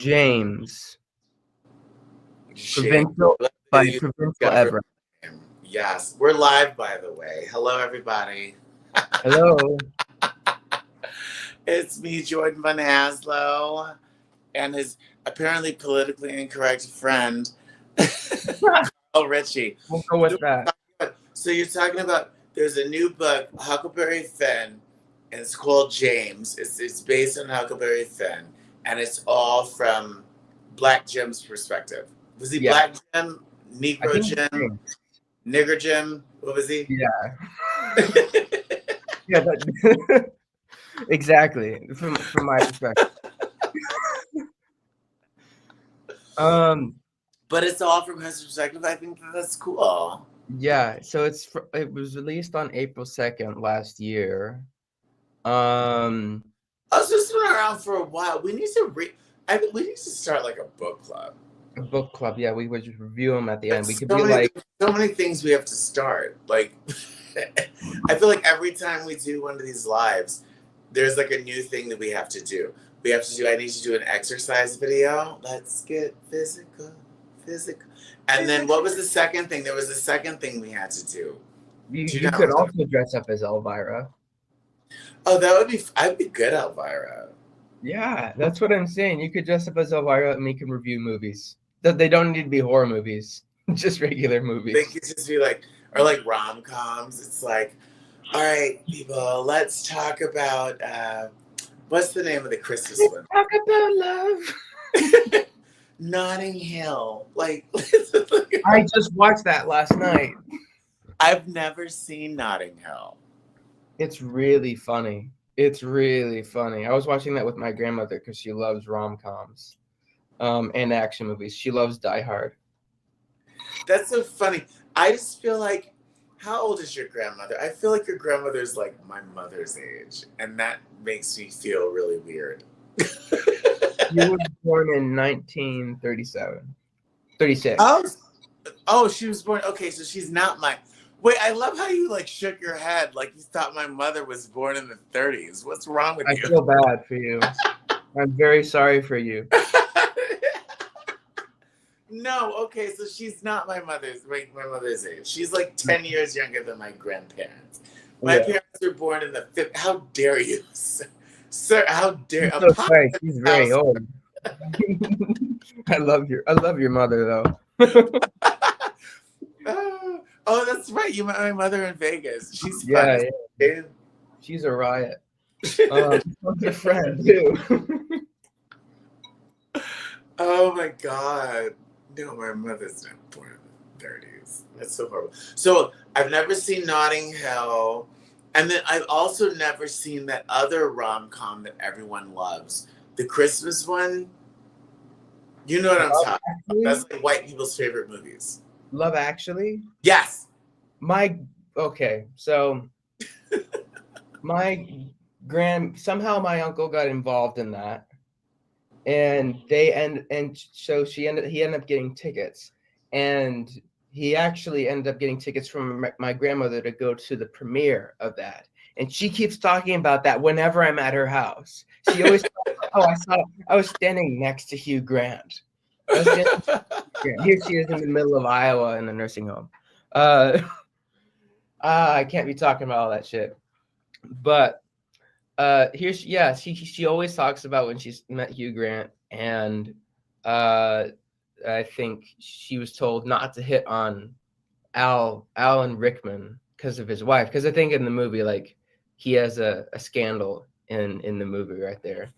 James. James. Provincial by Provincial Government. Ever. Yes, we're live, by the way. Hello, everybody. Hello. It's me, Jordan Van Haslow, and his apparently politically incorrect friend, Carl Ritchie. We'll go with that. So you're talking about there's a new book, Huckleberry Finn, and it's called James. It's based on Huckleberry Finn, and it's all from Black Jim's perspective. Was he Yeah. Black Jim, I Negro think Jim, Nigger Jim? What was he? yeah. Yeah, exactly. From my perspective. But it's all from his perspective. I think that's cool. Yeah, so it was released on April 2nd last year. It's been around for a while. We need to we need to start like a book club. A book club. Yeah, we would just review them at the end. We could so be many, like so many things we have to start. Like, I feel like every time we do one of these lives, there's like a new thing that we have to do. We have to do. I need to do an exercise video. Let's get physical. And then what was the second thing? There was a second thing we had to do. you could also dress up as Elvira. Oh, that would be. I'd be good, Elvira. Yeah, that's what I'm saying. You could dress up as Elvira and we can review movies. They don't need to be horror movies, just regular movies. They could just be like, or like rom-coms. It's like, all right, people, let's talk about what's the name of the Christmas one? Talk about love. Notting Hill. Like, I just watched that last night. I've never seen Notting Hill. It's really funny. It's really funny. I was watching that with my grandmother because she loves rom-coms and action movies. She loves Die Hard. That's so funny. I just feel like, how old is your grandmother? I feel like your grandmother's like my mother's age, and that makes me feel really weird. She was born in 1937. 36. Oh, she was born. Okay, so she's not my. Wait, I love how you like shook your head like you thought my mother was born in the 30s. What's wrong with you? I feel bad for you. I'm very sorry for you. No, okay, so she's not my mother's age. She's like 10 years younger than my grandparents. My parents were born in the 50s. How dare you, sir? How dare you? So sorry. She's very old. I love your mother though. Oh, that's right. You met my mother in Vegas. She's fun. Yeah. She's a riot. She's a friend too. Oh my God. No, my mother's not born in the 30s. That's so horrible. So I've never seen Notting Hill. And then I've also never seen that other rom-com that everyone loves. The Christmas one. You know what I'm talking about. That's like white people's favorite movies. Love Actually? Yes. So somehow my uncle got involved in that. And he ended up getting tickets. And he actually ended up getting tickets from my grandmother to go to the premiere of that. And she keeps talking about that whenever I'm at her house. She always I was standing next to Hugh Grant. Here she is in the middle of Iowa in a nursing home. I can't be talking about all that shit. But she always talks about when she's met Hugh Grant, and I think she was told not to hit on Alan Rickman because of his wife. Because I think in the movie, like, he has a scandal in the movie right there.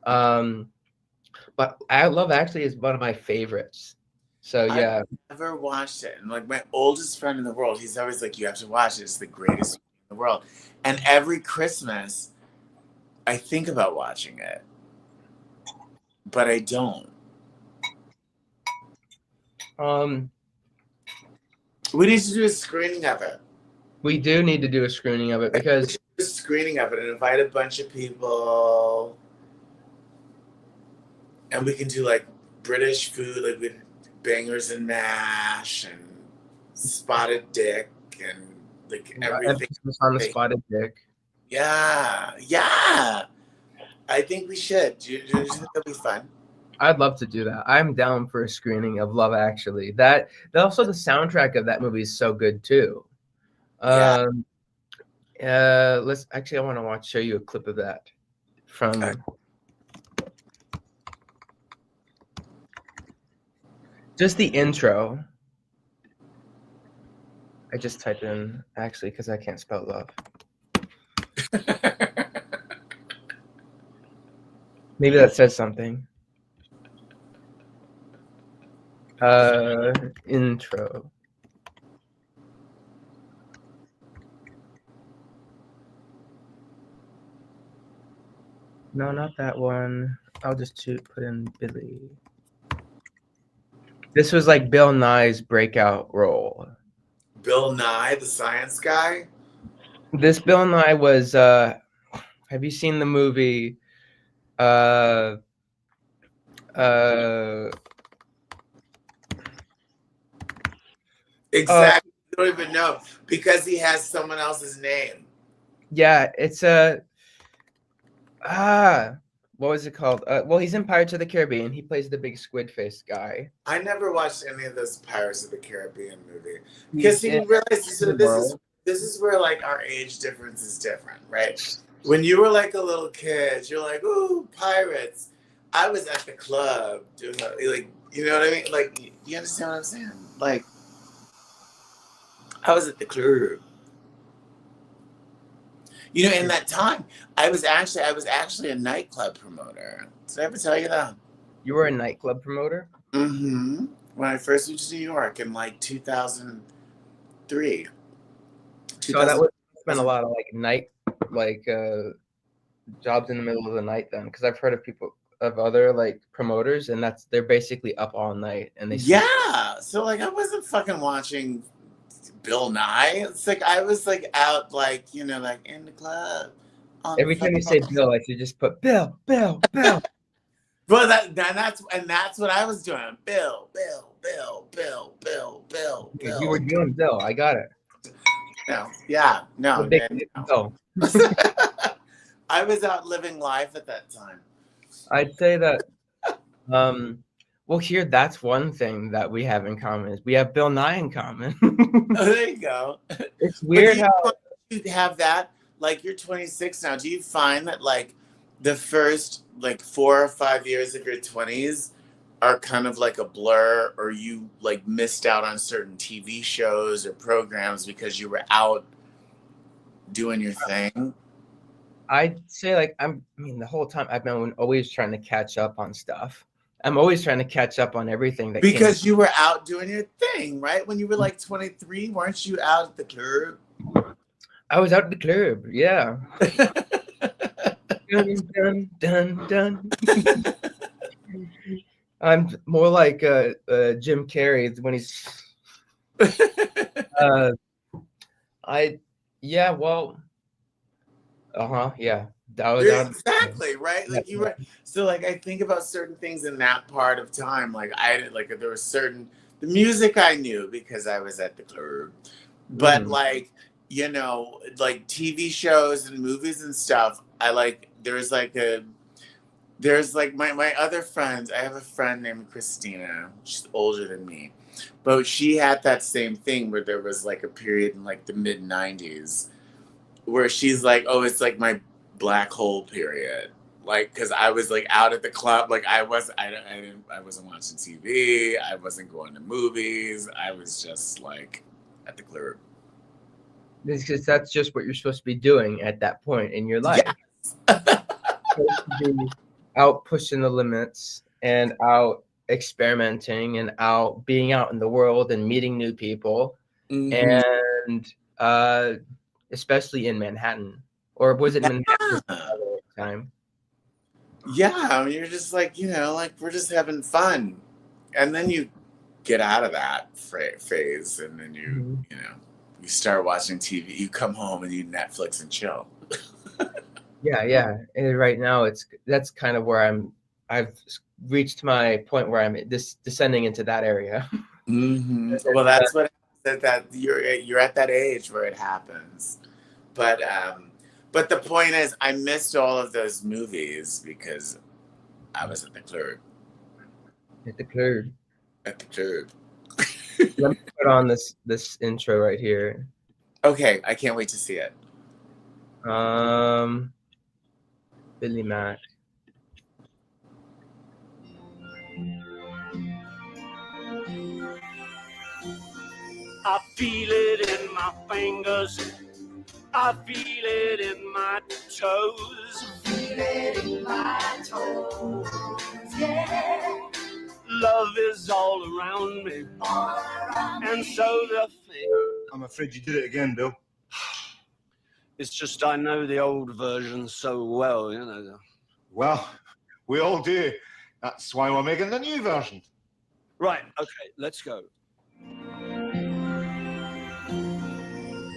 But I Love Actually is one of my favorites. So yeah, I've never watched it, and like my oldest friend in the world, he's always like, "You have to watch it. It's the greatest movie in the world." And every Christmas, I think about watching it, but I don't. We need to do a screening of it. We do need to do a screening of it because we should do a screening of it and invite a bunch of people, and we can do like British food, like with bangers and mash and spotted dick and like everything on the spotted dick. Yeah. I think we should. Do you think that'll be fun? I'd love to do that. I'm down for a screening of Love Actually. That also the soundtrack of that movie is so good too. Yeah. Let's actually. I want to show you a clip of that from just the intro. I just typed in actually because I can't spell love. Maybe that says something. Intro. No, not that one. I'll just put in Billy. This was like Bill Nye's breakout role. Bill Nye, the science guy? This Bill Nye was have you seen the movie Exactly. I don't even know because he has someone else's name. yeah, it's what was it called? Well, he's in Pirates of the Caribbean. He plays the big squid face guy. I never watched any of those Pirates of the Caribbean movie He's because you realize so the world. this is where like our age difference is different, right? When you were like a little kid, you're like, "Ooh, pirates!" I was at the club doing like, you know what I mean? Like, you understand what I'm saying? Like, I was at the club. You know, in that time, I was actually a nightclub promoter. Did I ever tell you that? You were a nightclub promoter? Mm-hmm. When I first moved to New York in like 2003. So that would spend a lot of jobs in the middle of the night then, because I've heard of people of other like promoters, and they're basically up all night and they sleep. Yeah. So like I wasn't fucking watching Bill Nye. It's like I was like out like, you know, like in the club. Every time you say Bill, I should just put Bill, Bill, Bill. Well, that's what I was doing. Bill. You were doing Bill. I got it. No, yeah, no. Bill. I was out living life at that time. I'd say that well, here that's one thing that we have in common is we have Bill Nye in common. Oh, there you go. It's weird how you have that. Like you're 26 now. Do you find that like the first like 4 or 5 years of your 20s are kind of like a blur, or you like missed out on certain TV shows or programs because you were out doing your thing? I'd say like the whole time I've been always trying to catch up on stuff. I'm always trying to catch up on everything that because you were out doing your thing, right? When you were like 23, weren't you out at the club? I was out at the club, yeah. dun, dun, dun. I'm more like Jim Carrey when he's yeah. That was exactly right. Like you were so like I think about certain things in that part of time. Like there was certain the music I knew because I was at the club, but like you know like TV shows and movies and stuff. I like there's like my other friends. I have a friend named Christina. She's older than me, but she had that same thing where there was like a period in like the mid '90s where she's like, oh, it's like my black hole period, like because I was like out at the club, like I wasn't watching TV, I wasn't going to movies, I was just like at the club. Because that's just what you're supposed to be doing at that point in your life. Yes. Supposed to be out pushing the limits and out experimenting and out being out in the world and meeting new people, and especially in Manhattan. Or was it Manhattan at the time? Yeah, I mean, you're just like, you know, like we're just having fun. And then you get out of that phase and then you know, you start watching TV, you come home and you Netflix and chill. Yeah. And right now that's kind of where I've reached my point where I'm descending into that area. Well, that's what that you're at that age where it happens. But the point is, I missed all of those movies because I was at the club. Hit the curb. At the curb. Let me put on this intro right here. Okay, I can't wait to see it. Billy Mack. I feel it in my fingers. I feel it in my toes. Feel it in my toes. Yeah. Love is all around me. All around and so the thing. I'm afraid you did it again, Bill. It's just I know the old version so well, you know. Well, we all do. That's why we're making the new version. Right, okay, let's go.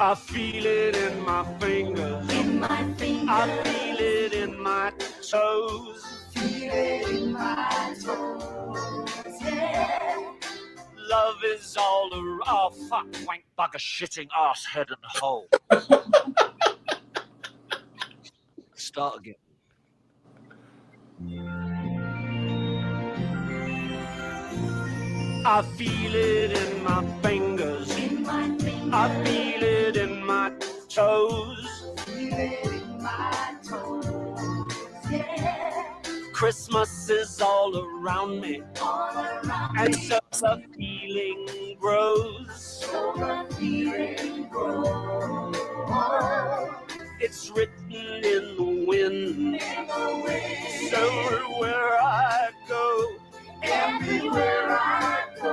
I feel it in my fingers. In my fingers. I feel it in my toes. Feel it in my toes. Yeah. Love is all around. Oh, fuck, wank, bugger, shitting, ass, head, and hole. Start again. I feel it in my fingers. In my fingers. I feel it in my toes. Feel it in my toes. Yeah. Christmas is all around me. All around and so the feeling grows. So the feeling grows. It's written in the wind. In the wind. So where I go. Everywhere I go.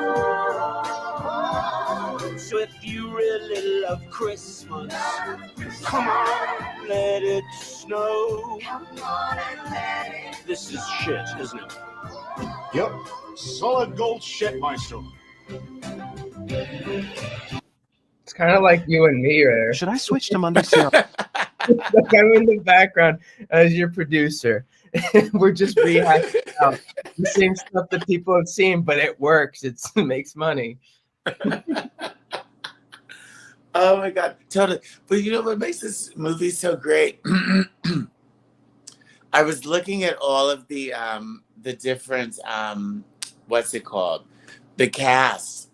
So if you really love Christmas, come on, let it snow. Come on and let it. This is shit, isn't it? Yep. Solid gold shit, Maestro. It's kind of like you and me there. Should I switch to Monday Serial? Like I'm in the background as your producer. We're just rehashing out the same stuff that people have seen, but it works. It makes money. Oh my God, totally. But you know what makes this movie so great? I was looking at all of the different what's it called? The cast.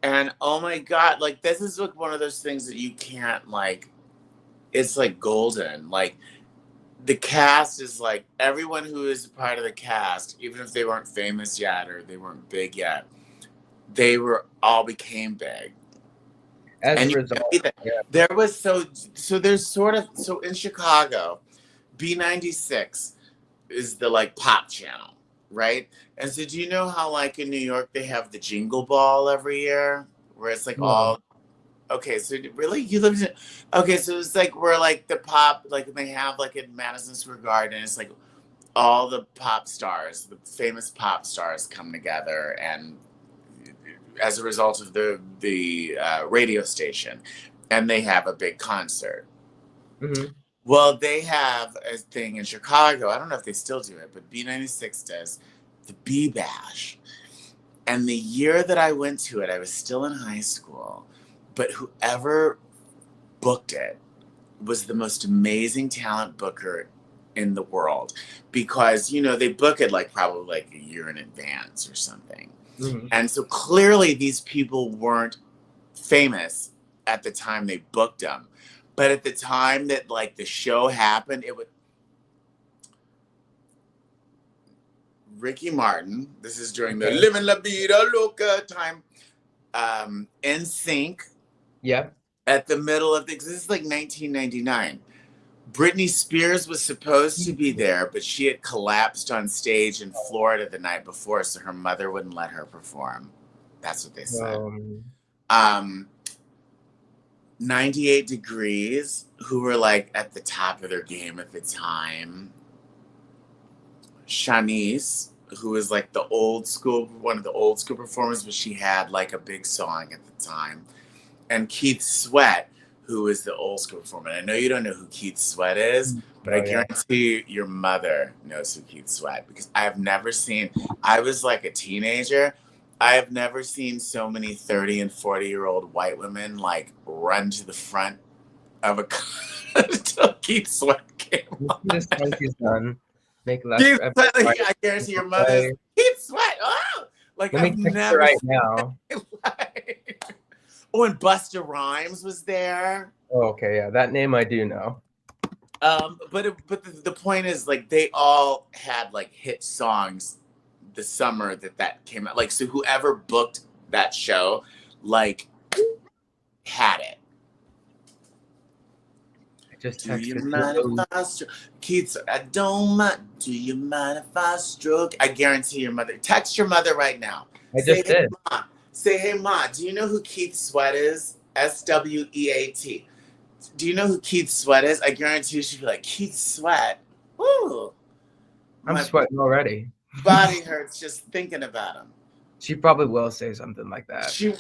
And oh my God, like this is like one of those things that you can't like, it's like golden. Like the cast is like everyone who is a part of the cast, even if they weren't famous yet or they weren't big yet, they were all became big. As and a result, yeah. There was so there's sort of so in Chicago, B96 is the like pop channel, right? And so do you know how like in New York they have the Jingle Ball every year, where it's like all okay, so really you lived in okay, so it's like where like the pop like they have like in Madison Square Garden, it's like all the pop stars, the famous pop stars come together and as a result of the radio station, and they have a big concert. Mm-hmm. Well, they have a thing in Chicago. I don't know if they still do it, but B96 does the B Bash. And the year that I went to it, I was still in high school, but whoever booked it was the most amazing talent booker in the world, because you know they book it like probably like a year in advance or something. Mm-hmm. And so clearly these people weren't famous at the time they booked them. But at the time that like the show happened, it was Ricky Martin. This is during the Living La Vida Loca time. NSYNC. Yeah. At the middle of this is like 1999. Britney Spears was supposed to be there, but she had collapsed on stage in Florida the night before, so her mother wouldn't let her perform. That's what they said. 98 Degrees, who were like at the top of their game at the time. Shanice, who was like the old school, one of the old school performers, but she had like a big song at the time. And Keith Sweat, who is the old school performer. And I know you don't know who Keith Sweat is, but I guarantee you, your mother knows who Keith Sweat, because I have never seen, I was like a teenager, I have never seen so many 30 and 40-year-old white women like run to the front of a car until Keith Sweat came on. This he's done. Make less. Keith Sweat, I guarantee your mother, Keith Sweat, oh! Like Let me I've text her never right seen now. like, oh, and Busta Rhymes was there. Oh, okay, yeah, that name I do know. But the point is, like, they all had like hit songs the summer that came out. Like, so whoever booked that show, like, had it. I just Do you texted mind her. if I stroke? Keith, I don't mind. Do you mind if I stroke? I guarantee your mother. Text your mother right now. I just did. Ma. Say, hey, Ma, do you know who Keith Sweat is? Sweat. Do you know who Keith Sweat is? I guarantee you she'd be like, Keith Sweat? Ooh. I'm My sweating already. body hurts just thinking about him. She probably will say something like that. She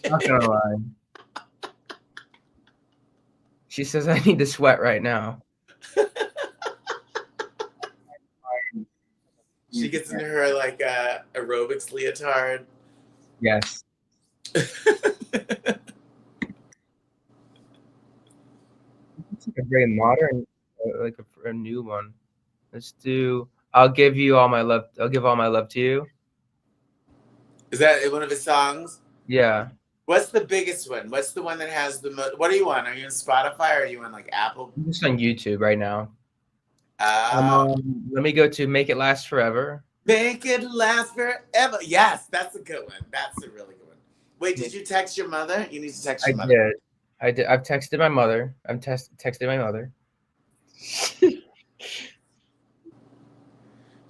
Not gonna lie. She says I need to sweat right now. She gets into her like aerobics leotard. Yes. It's like a very modern, like a new one. Let's do. I'll give you all my love. I'll give all my love to you. Is that one of his songs? Yeah. What's the biggest one? What's the one that has the most? What are you on? Are you on Spotify or are you on like Apple? I'm just on YouTube right now. Oh. Let me go to Make It Last Forever. Make it last forever. Yes, that's a good one. That's a really good one. Wait, did you text your mother? You need to text your mother. I did. I've texted my mother. I'm texted my mother.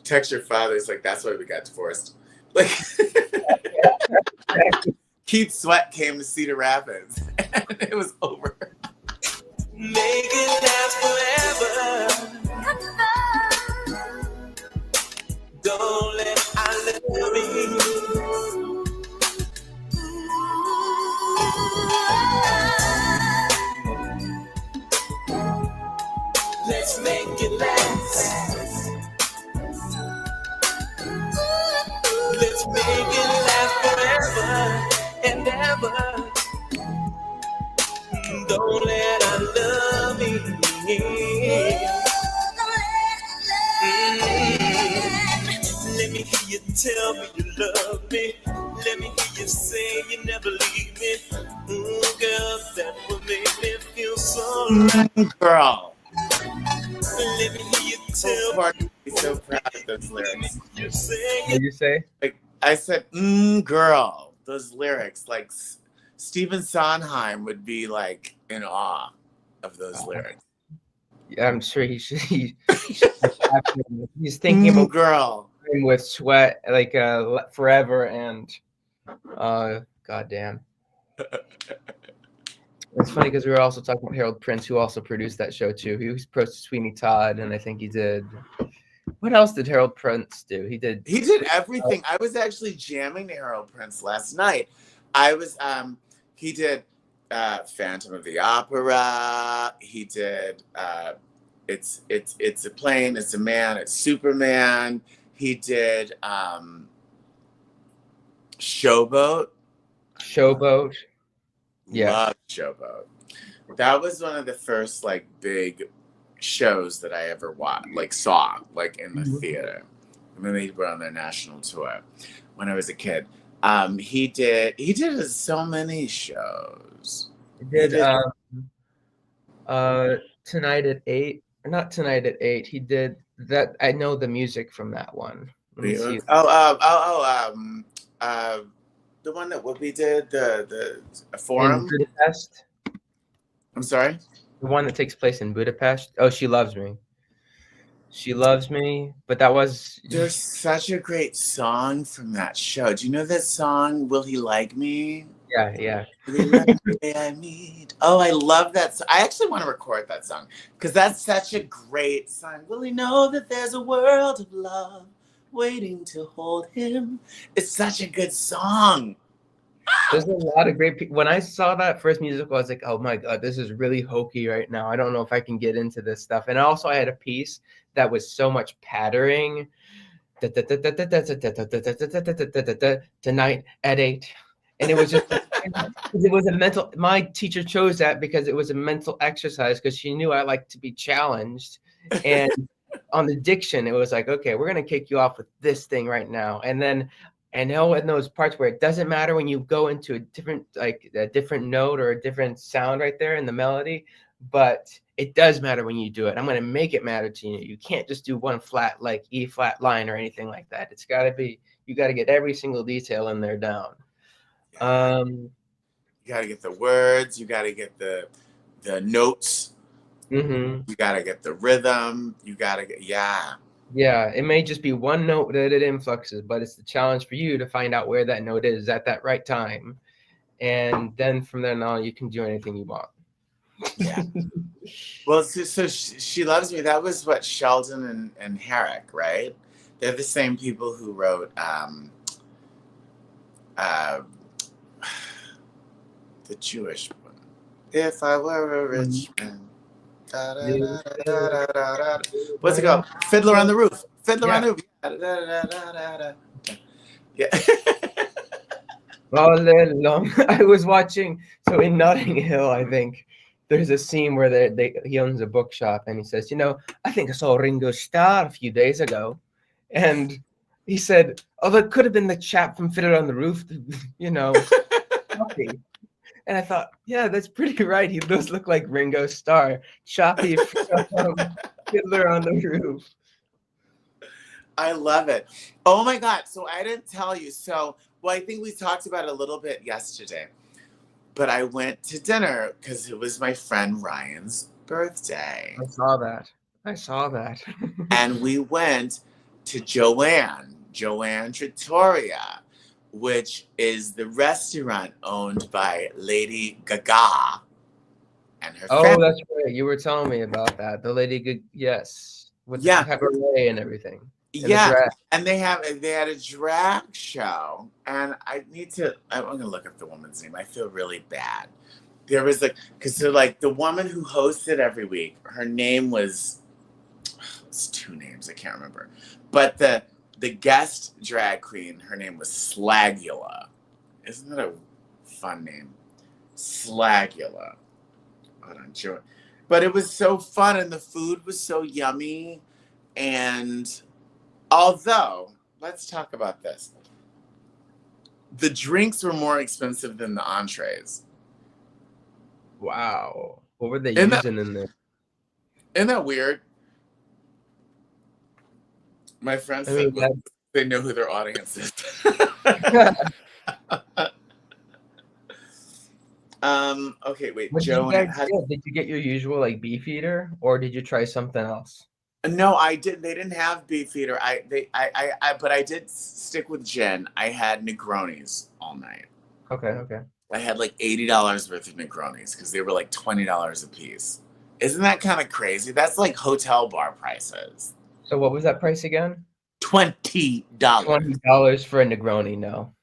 Text your father. It's like, that's why we got divorced. Like, Keith Sweat came to Cedar Rapids and it was over. Make it last forever. Don't let I love me. Let's make it last. Let's make it last forever and ever. Don't let I love me. Let me hear you tell me you love me. Let me hear you say you never leave me. Girl, that would make me feel so right. Girl. Let me hear you tell me. I'm so proud of those lyrics. You say What did you say? Like I said, girl, those lyrics. Like Stephen Sondheim would be like in awe of those lyrics. Yeah, I'm sure he should. He's thinking about girl with Sweat like forever and goddamn. It's funny because we were also talking about Harold Prince, who also produced that show too. He was produced Sweeney Todd, and I think he did. What else did Harold Prince do? He did everything. I was actually jamming to Harold Prince last night. I was he did Phantom of the Opera. He did it's a plane, it's a man, it's Superman. He did Showboat. Yeah. Love Showboat. That was one of the first like big shows that I ever saw in the theater. When they were on their national tour when I was a kid. He did so many shows. He did Tonight at 8. Or not Tonight at 8. He did that. I know the music from that one. Let me see. The one that Whoopi did, the Forum. In Budapest. I'm sorry? The one that takes place in Budapest. Oh, She Loves Me. She Loves Me. But that was... There's such a great song from that show. Do you know that song, Will He Like Me? Yeah. Will he like the way I meet? Oh, I love that song. I actually want to record that song because that's such a great song. Will he know that there's a world of love waiting to hold him? It's such a good song. There's a lot of great people. When I saw that first musical, I was like, oh my God, this is really hokey right now. I don't know if I can get into this stuff. And also I had a piece that was so much pattering. Tonight at 8. And it was just, it was a mental, my teacher chose that because it was a mental exercise because she knew I like to be challenged. And on the diction, it was like, okay, we're going to kick you off with this thing right now. And then And in those parts where it doesn't matter when you go into a different note or a different sound right there in the melody, but it does matter when you do it. I'm going to make it matter to you. You can't just do one flat, like E flat line or anything like that. It's got to be, you got to get every single detail in there down. Yeah. You got to get the words. You got to get the notes. Mm-hmm. You got to get the rhythm. You got to get, yeah. Yeah, it may just be one note that it influxes, but it's the challenge for you to find out where that note is at that right time. And then from then on, you can do anything you want. Yeah. Well, so She Loves Me, that was what Sheldon and Herrick, right? They're the same people who wrote the Jewish one. If I were a rich man. Da, da, da, da, da, da, da. What's it called? Fiddler on the Roof. Fiddler on the Roof. Da, da, da, da, da, da. Yeah. All day long. I was watching, so in Notting Hill, I think, there's a scene where he owns a bookshop and he says, I think I saw Ringo Starr a few days ago. And he said, oh, that could have been the chap from Fiddler on the Roof, Choppy. And I thought, yeah, that's pretty right. He does look like Ringo Starr. Choppy from Fiddler on the Roof. I love it. Oh my God. So I didn't tell you. Well, I think we talked about it a little bit yesterday. But I went to dinner because it was my friend Ryan's birthday. I saw that. And we went to Joanne Trattoria, which is the restaurant owned by Lady Gaga and her family. Oh, that's right. You were telling me about that. The Lady Gaga, yes. With the cabaret and everything. And they had a drag show, and I'm gonna look up the woman's name. I feel really bad. There was because the woman who hosted every week, her name was, it's two names, I can't remember, but the guest drag queen, her name was Slagula. Isn't that a fun name? Slagula. Hold on, sure. But it was so fun, and the food was so yummy, and although, let's talk about this. The drinks were more expensive than the entrees. Wow. What were they using in there? Isn't that weird? My friends said they know who their audience is. Okay, wait. Joe, did you get your usual beef eater, or did you try something else? No, I didn't. They didn't have Beefeater. But I did stick with gin. I had Negronis all night. Okay. I had $80 worth of Negronis because they were $20 a piece. Isn't that kind of crazy? That's hotel bar prices. So what was that price again? $20. $20 for a Negroni? No.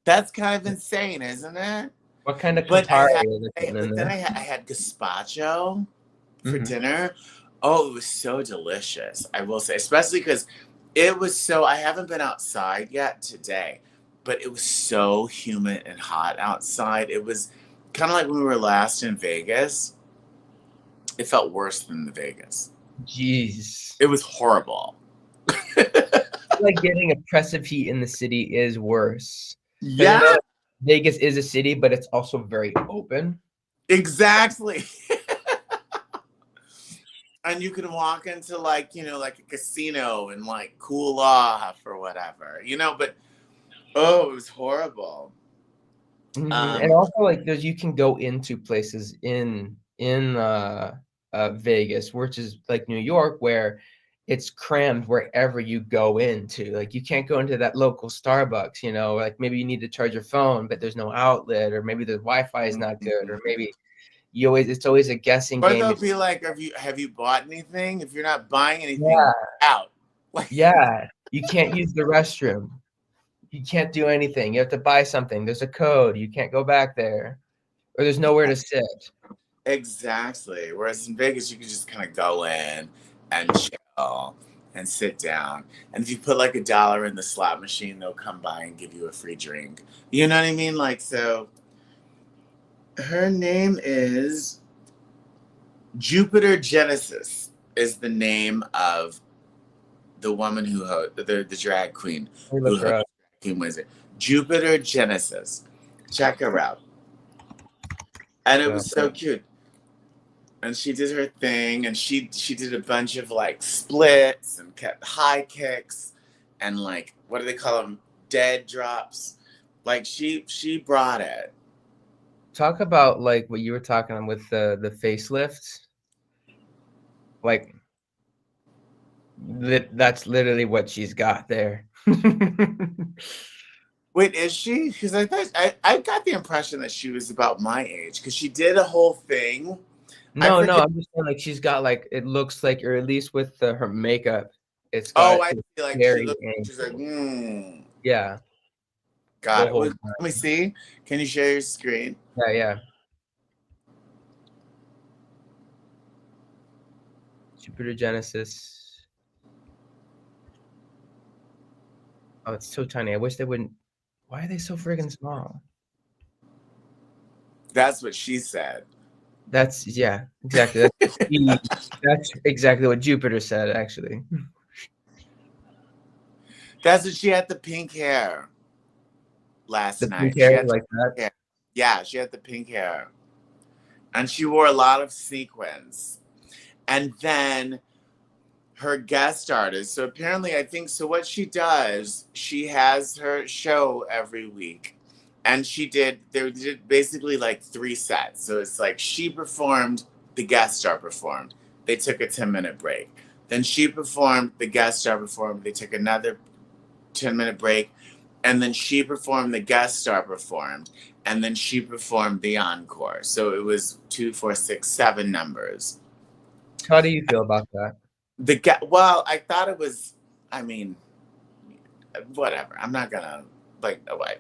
That's kind of insane, isn't it? What kind of Campari? Then I had gazpacho for dinner. Oh, it was so delicious, I will say, especially because it was I haven't been outside yet today, but it was so humid and hot outside. It was kind of like when we were last in Vegas. It felt worse than the Vegas. Jeez. It was horrible. Getting oppressive heat in the city is worse. Yeah. Vegas is a city, but it's also very open. Exactly. And you can walk into a casino and cool off or whatever, but it was horrible. Mm-hmm. And also you can go into places in Vegas, which is like New York, where it's crammed wherever you go into. You can't go into that local Starbucks, maybe you need to charge your phone, but there's no outlet, or maybe the Wi-Fi is not good, or maybe it's always a guessing game. Or they'll be have you bought anything? If you're not buying anything, out. Yeah, you can't use the restroom. You can't do anything. You have to buy something. There's a code. You can't go back there, or there's nowhere to sit. Exactly. Whereas in Vegas, you can just kind of go in and chill and sit down. And if you put $1 in the slot machine, they'll come by and give you a free drink. You know what I mean? So her name is Jupiter Genesis, is the name of the woman who the drag queen. fucking wizard. Jupiter Genesis. Check her out. And it was so cute. And she did her thing, and she did a bunch of like splits and kept high kicks and like, what do they call them? Dead drops. Like she brought it. Talk about like what you were talking with the facelift. Like that's literally what she's got there. Wait, is she? Because I thought I got the impression that she was about my age because she did a whole thing. No, I'm just saying like she's got like it looks like, or at least with her makeup, it's got. Oh, I feel like she looked. She's like, yeah. Got it. Let me see. Can you share your screen? Yeah. Jupiter Genesis. Oh, it's so tiny. I wish they wouldn't. Why are they so friggin' small? That's what she said. That's exactly. That's exactly what Jupiter said, actually. That's what she had the pink hair last night. Pink hair like that? Hair. Yeah, she had the pink hair. And she wore a lot of sequins. And then her guest artist. So apparently, I think, so what she does, she has her show every week. And they did basically like 3 sets. So it's like she performed, the guest star performed. They took a 10-minute break. Then she performed, the guest star performed. They took another 10-minute break. And then she performed, the guest star performed. And then she performed the encore. So it was 2, 4, 6, 7 numbers. How do you feel about that? Well, I thought it was, I mean, whatever. I'm not gonna, like, no way.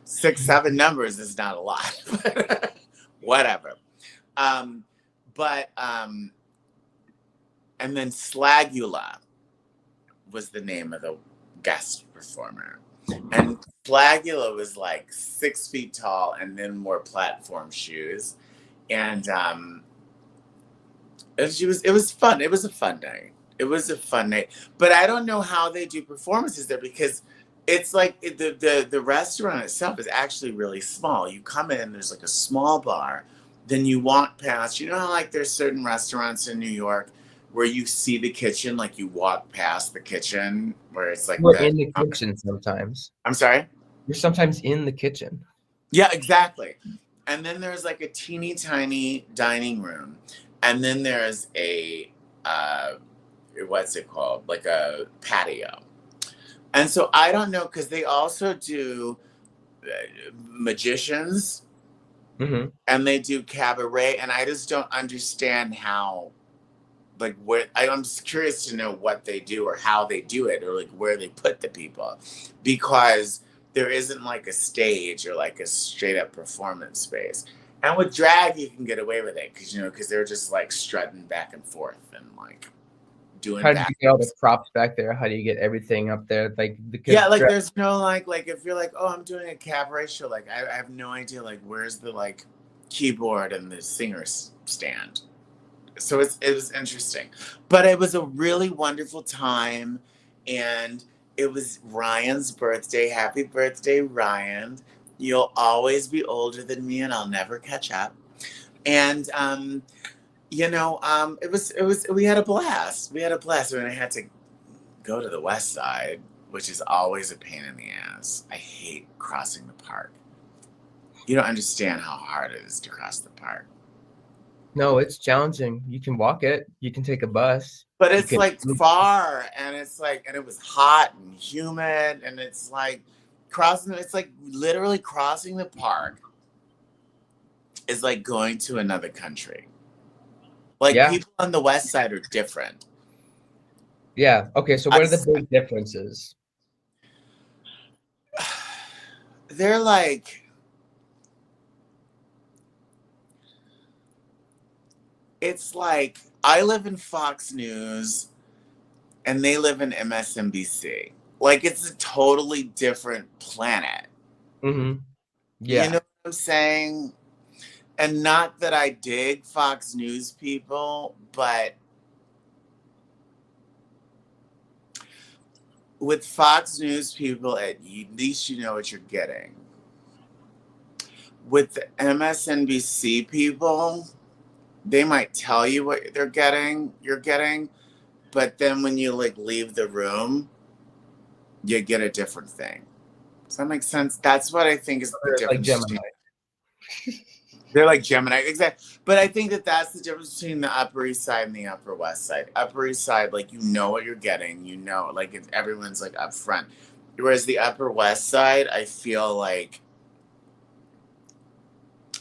6, 7 numbers is not a lot. Whatever. And then Slagula was the name of the guest performer. And Slagula was like 6 feet tall and then wore platform shoes. And it was fun. It was a fun night. It was a fun night. But I don't know how they do performances there because it's like the restaurant itself is actually really small. You come in, there's like a small bar, then you walk past. You know how like there's certain restaurants in New York where you see the kitchen, like you walk past the kitchen where it's like we're in the kitchen sometimes. I'm sorry? You're sometimes in the kitchen. Yeah, exactly. And then there's like a teeny tiny dining room. And then there's a what's it called? Like a patio. And so I don't know, because they also do magicians and they do cabaret, and I just don't understand how, like, I'm just curious to know what they do or how they do it or like where they put the people, because there isn't like a stage or like a straight up performance space. And with drag, you can get away with it because they're just like strutting back and forth and like doing. How do you get all the props back there? How do you get everything up there? Like there's no like if you're like, oh, I'm doing a cabaret show, like I have no idea like where's the like keyboard and the singer's stand. So it was interesting, but it was a really wonderful time, and it was Ryan's birthday. Happy birthday, Ryan! You'll always be older than me, and I'll never catch up. And it was we had a blast. We had a blast, and I had to go to the West Side, which is always a pain in the ass. I hate crossing the park. You don't understand how hard it is to cross the park. No, it's challenging. You can walk it. You can take a bus. But it's like far, and it's like, and it was hot and humid, and it's like it's like literally crossing the park is like going to another country. Like people on the West Side are different. Yeah. Okay. So what are the big differences? They're like, it's like I live in Fox News and they live in MSNBC. Like it's a totally different planet. Mm-hmm. Yeah. You know what I'm saying? And not that I dig Fox News people, but with Fox News people, at least you know what you're getting. With the MSNBC people, they might tell you what you're getting, but then when you like leave the room, you get a different thing. Does that make sense? That's what I think is the Like difference. Gemini. They're like Gemini, exactly. But I think that that's the difference between the Upper East Side and the Upper West Side. Upper East Side, like you know what you're getting, you know, like everyone's like up front. Whereas the Upper West Side, I feel like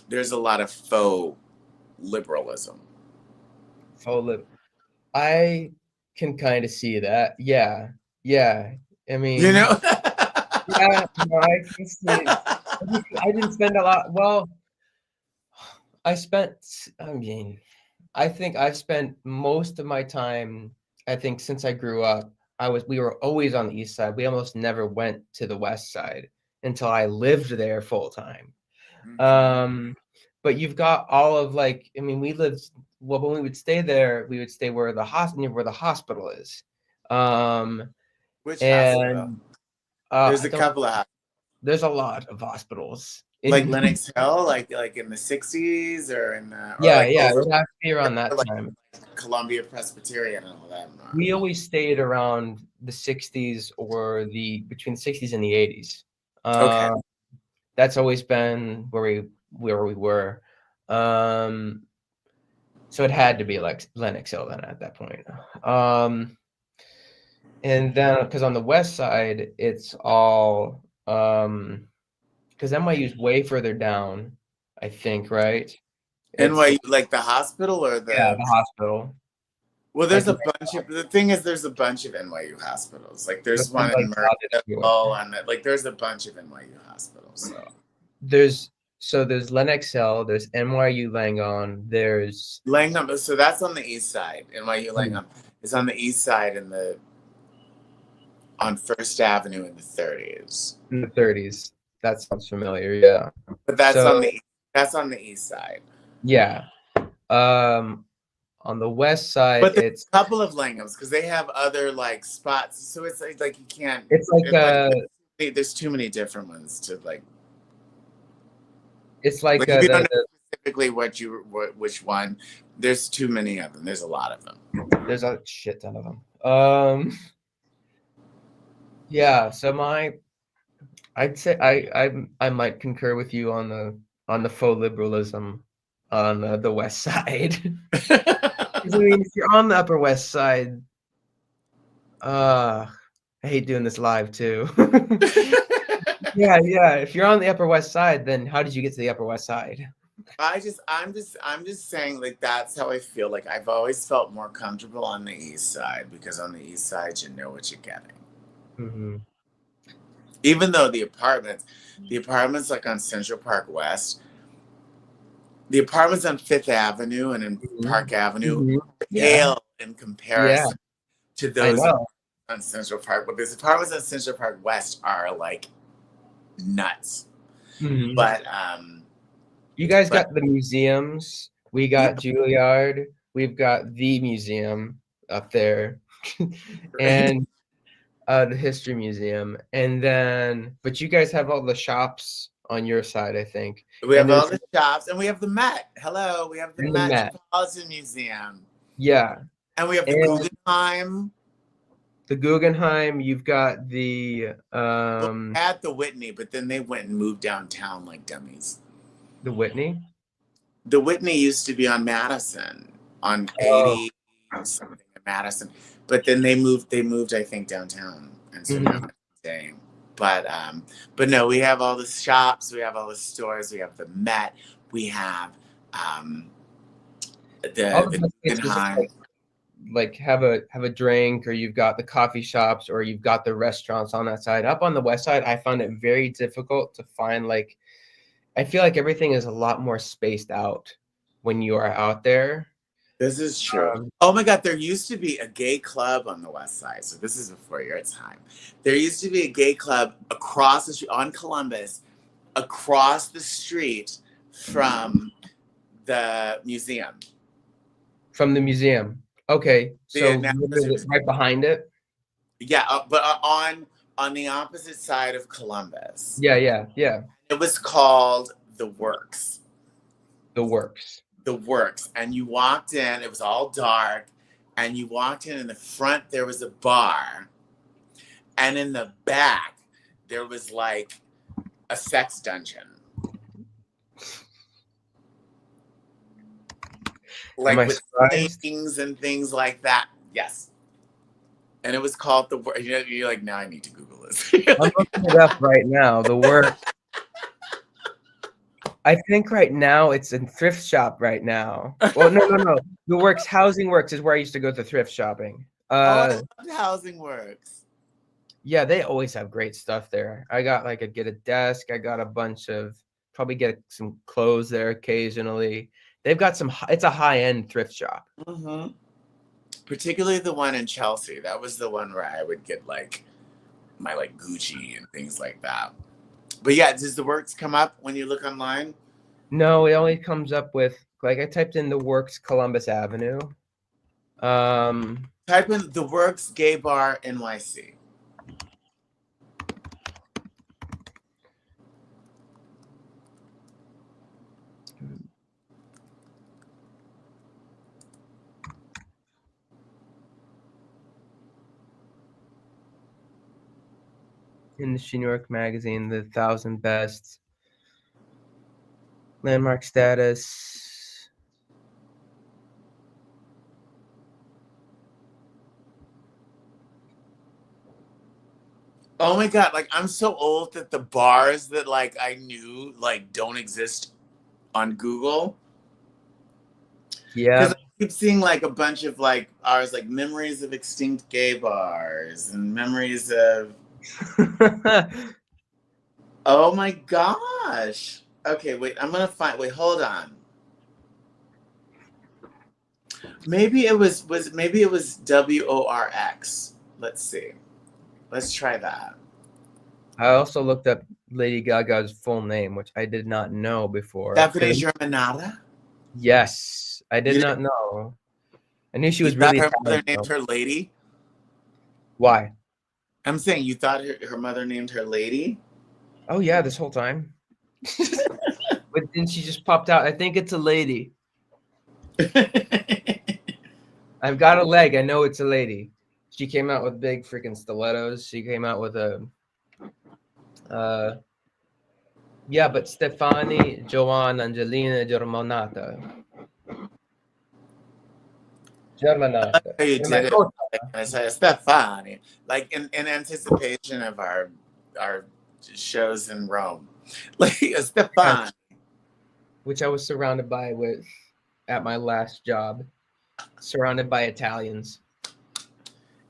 there's a lot of faux liberalism. I can kind of see that. Yeah. I mean, You know? yeah, no, I can see it. I didn't spend a lot. Well, I think I've spent most of my time, I think since I grew up, we were always on the East Side. We almost never went to the West Side until I lived there full time. But you've got all of like, I mean, when we would stay there, we would stay where the hospital is. Which And hospital? There's a couple of hospitals. There's a lot of hospitals. Like Lenox Hill, like in the 60s or in the it would have to be around that time. Like Columbia Presbyterian and all that. We always stayed around the 60s or between the 60s and the 80s. Okay. That's always been where we were. So it had to be like Lenox Hill then at that point. And then because on the west side, it's all because NYU's way further down, I think, right? NYU, like the hospital or the hospital. Well, there's a bunch of NYU hospitals. Like there's one in Murrayville, and like there's a bunch of NYU hospitals. So there's Lenox Hill, there's NYU Langone, there's Langham. So that's on the east side. NYU Langham is on the east side on First Avenue in the 30s. In the 30s. That sounds familiar, yeah. But that's on the east side. Yeah. On the west side, but it's a couple of Langhams because they have other like spots. So it's like you can't. It's like there's too many different ones to like. It's like if you don't know specifically which one. There's too many of them. There's a lot of them. There's a shit ton of them. Yeah. So I'd say I might concur with you on the faux liberalism on the west side. I mean, if you're on the Upper West Side, I hate doing this live too. yeah. If you're on the Upper West Side, then how did you get to the Upper West Side? I'm just saying, like, that's how I feel. Like, I've always felt more comfortable on the East Side because on the East Side, you know what you're getting. Mm-hmm. Even though the apartments like on Central Park West, the apartments on Fifth Avenue and in Park Avenue pale in comparison to those on Central Park. But these apartments on Central Park West are like nuts. Mm-hmm. But you guys got the museums. We got Juilliard. We've got the museum up there, and the History Museum, and then but you guys have all the shops on your side, I think. We have all the shops, and we have the Met. Hello, we have the Metropolitan Museum. Yeah, and we have the Guggenheim. The Guggenheim. You've got the at the Whitney, but then they went and moved downtown like dummies. The Whitney. The Whitney used to be on Madison, on 80 something in Madison, but then they moved. I think downtown, and so now it's staying. But no, we have all the shops, we have all the stores, we have the Met, we have the Guggenheim. Like have a drink, or you've got the coffee shops, or you've got the restaurants on that side. Up on the west side, I found it very difficult to find. Like, I feel like everything is a lot more spaced out when you are out there. This is true. Oh my God, there used to be a gay club on the west side. So this is before your time. There used to be a gay club across the street on Columbus, across the street from the museum. From the museum. Okay. So right behind it? Yeah, but on the opposite side of Columbus. Yeah. It was called The Works. The Works. The Works. And you walked in, it was all dark, and you walked in the front there was a bar. And in the back, there was like a sex dungeon. Like with things and things like that. Yes. And it was called The Works. You're like, now I need to Google this. I'm looking it up right now. The Works. I think right now it's in thrift shop right now. Well, no. The Works, Housing Works is where I used to go to thrift shopping. I love Housing Works. Yeah, they always have great stuff there. I got get a desk. I got a bunch of, probably get some clothes there occasionally. They've got it's a high-end thrift shop. Mm-hmm. Particularly the one in Chelsea. That was the one where I would get like my like Gucci and things like that. But yeah, does The Works come up when you look online? No, it only comes up with, like, I typed in The Works Columbus Avenue. Type in The Works Gay Bar NYC. In the New York Magazine, the 1,000 best. Landmark status. Oh my God, like I'm so old that the bars that like I knew like don't exist on Google. Yeah. Because I keep seeing like a bunch of like ours, like memories of extinct gay bars and memories of. Oh my gosh. Okay, wait, I'm gonna find. Wait, hold on. Maybe it was WORX. Let's see. Let's try that. I also looked up Lady Gaga's full name, which I did not know before. Stephanie Germanata? Yes, I did not know. I knew she was really her mother named her Lady? Why? I'm saying you thought her mother named her Lady? Oh yeah, this whole time. But then she just popped out. I think it's a lady. I've got a leg. I know it's a lady. She came out with big freaking stilettos. She came out with a yeah, but Stefani, Joanne, Angelina, Germanata. You did it. I said Stefani. Like in anticipation of our shows in Rome. Like Stefani. Which I was surrounded by at my last job. Surrounded by Italians.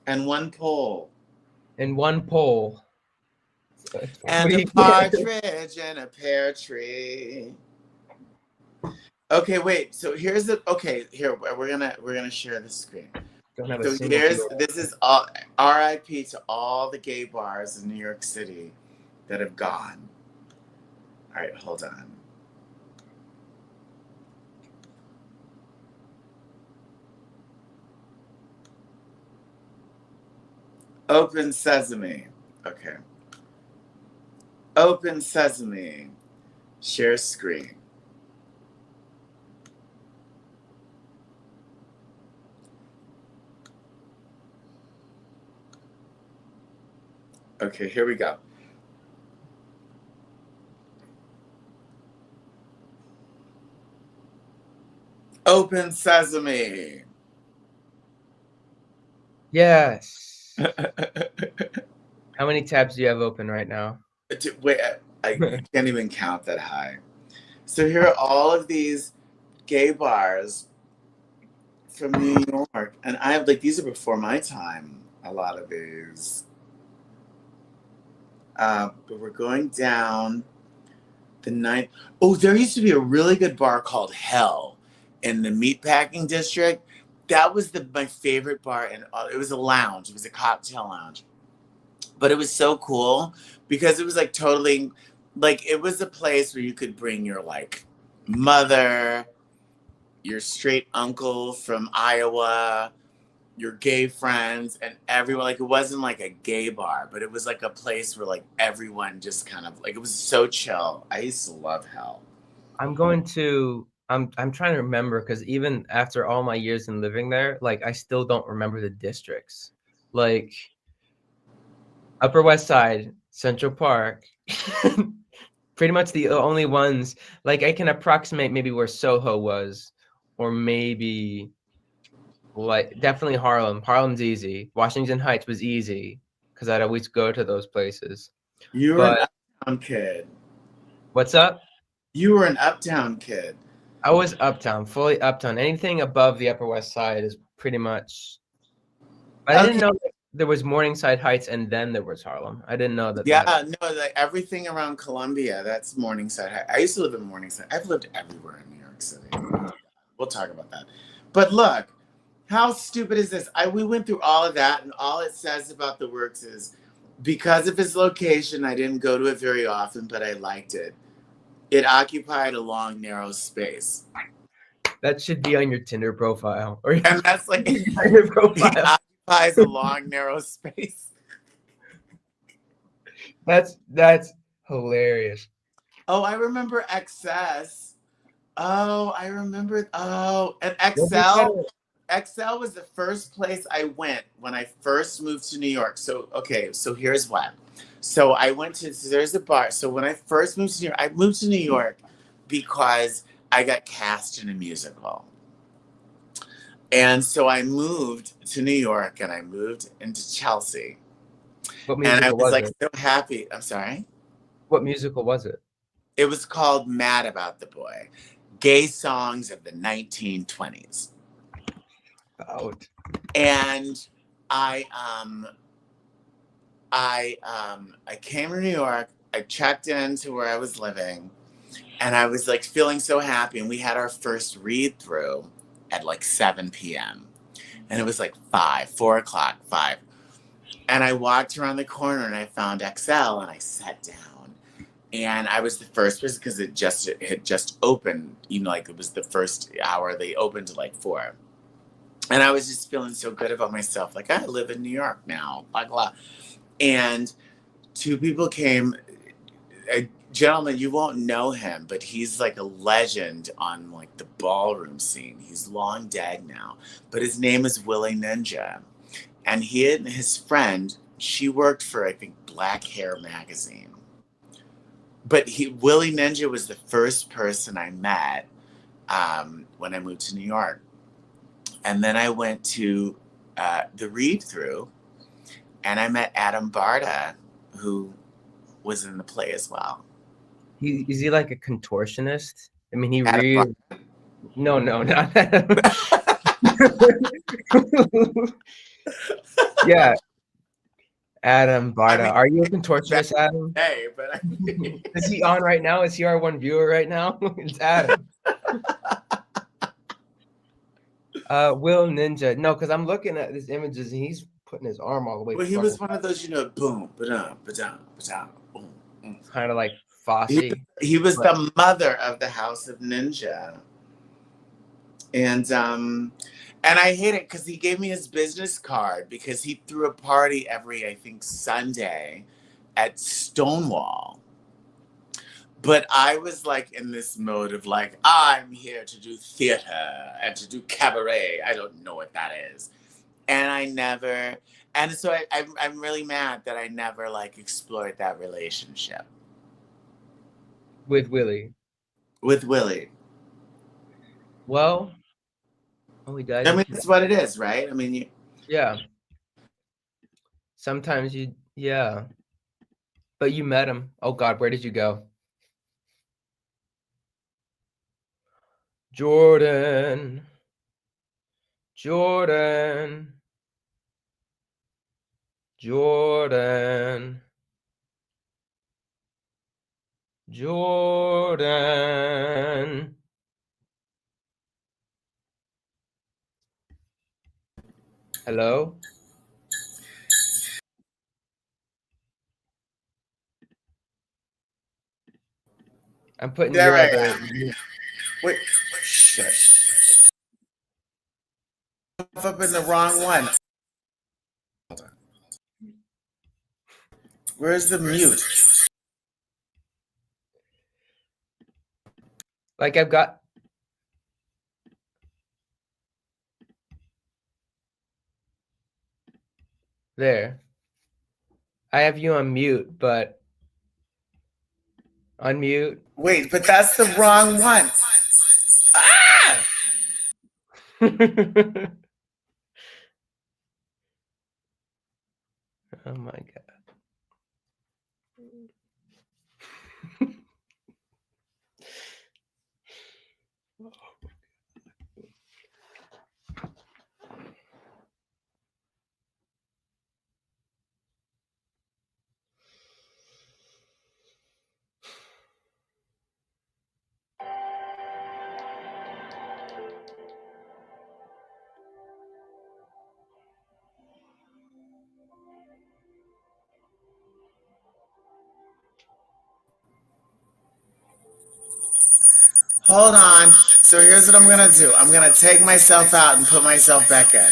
And one pole. And one pole. And a partridge in a pear tree. Okay, wait. So here we're gonna share the screen. This is all RIP to all the gay bars in New York City that have gone. All right, hold on. Open Sesame. Okay. Open Sesame. Share screen. Okay, here we go. Open Sesame. Yes. How many tabs do you have open right now? Wait, I can't even count that high. So here are all of these gay bars from New York. And I have, like, these are before my time, a lot of these. But we're going down the night. Oh, there used to be a really good bar called Hell in the Meatpacking District. That was my favorite bar. And it was a lounge. It was a cocktail lounge. But it was so cool because it was like totally, like, it was a place where you could bring your like mother, your straight uncle from Iowa, your gay friends and everyone. Like, it wasn't like a gay bar, but it was like a place where like everyone just kind of like, it was so chill. I used to love Hell. I'm trying to remember, because even after all my years in living there, like I still don't remember the districts. Like Upper West Side, Central Park, pretty much the only ones. Like I can approximate maybe where Soho was, or maybe like definitely Harlem. Harlem's easy. Washington Heights was easy because I'd always go to those places. You were an But uptown kid. what's up? You were an uptown kid. I was uptown, fully uptown. Anything above the Upper West Side is pretty much. I didn't know that there was Morningside Heights and then there was Harlem. I didn't know that. Yeah, no, like everything around Columbia, that's Morningside. I used to live in Morningside. I've lived everywhere in New York City. We'll talk about that. But look, how stupid is this? We went through all of that, and all it says about the works is, because of its location, I didn't go to it very often, but I liked it. It occupied a long, narrow space. That should be on your Tinder profile. And that's like, your profile. It occupies a long, narrow space. That's hilarious. Oh, I remember XS. Oh, I remember. Oh, and XL. XL was the first place I went when I first moved to New York. So, okay, so here's what. So I went to, so there's a bar. So when I first moved to New York, I moved to New York because I got cast in a musical. And so I moved to New York and I moved into Chelsea. And I was like so happy. I'm sorry? What musical was it? It was called Mad About the Boy. Gay Songs of the 1920s. Out. And I came to New York. I checked into where I was living, and I was like feeling so happy. And we had our first read through at like 7 p.m. And it was like 4 o'clock, 5. And I walked around the corner and I found XL and I sat down. And I was the first person because it had just opened, you know, like it was the first hour. They opened at like 4. And I was just feeling so good about myself. Like, I live in New York now, blah, blah. And 2 people came. A gentleman, you won't know him, but he's like a legend on like the ballroom scene. He's long dead now. But his name is Willie Ninja. And he and his friend, she worked for, I think, Black Hair magazine. But Willie Ninja was the first person I met when I moved to New York. And then I went to the read-through, and I met Adam Barta, who was in the play as well. Is he like a contortionist? I mean, he Adam really... No, not Adam. Yeah. Adam Barta. I mean, are you a contortionist, Adam? Hey, but is he on right now? Is he our one viewer right now? It's Adam. Will Ninja. No, because I'm looking at his images and he's putting his arm all the way. Well, he was one of those, you know, boom, ba-dum, ba-dum, ba-dum, boom. Kind of like Fosse. He was the mother of the House of Ninja. And I hate it because he gave me his business card because he threw a party every, I think, Sunday at Stonewall. But I was like in this mode of like, I'm here to do theater and to do cabaret. I don't know what that is. And so I'm really mad that I never like explored that relationship. With Willie. With Willie. Well, he died. I mean, that's what it is, right? I mean, yeah. Sometimes yeah. But you met him. Oh God, where did you go? Jordan. Hello? I'm putting your other... Wait, shit. up in the wrong one. Hold on. Where's the mute? Like I've got. There. I have you on mute, but unmute. Wait, but that's the wrong one. Ah! Oh my god. Hold on. So here's what I'm gonna do. I'm gonna take myself out and put myself back in.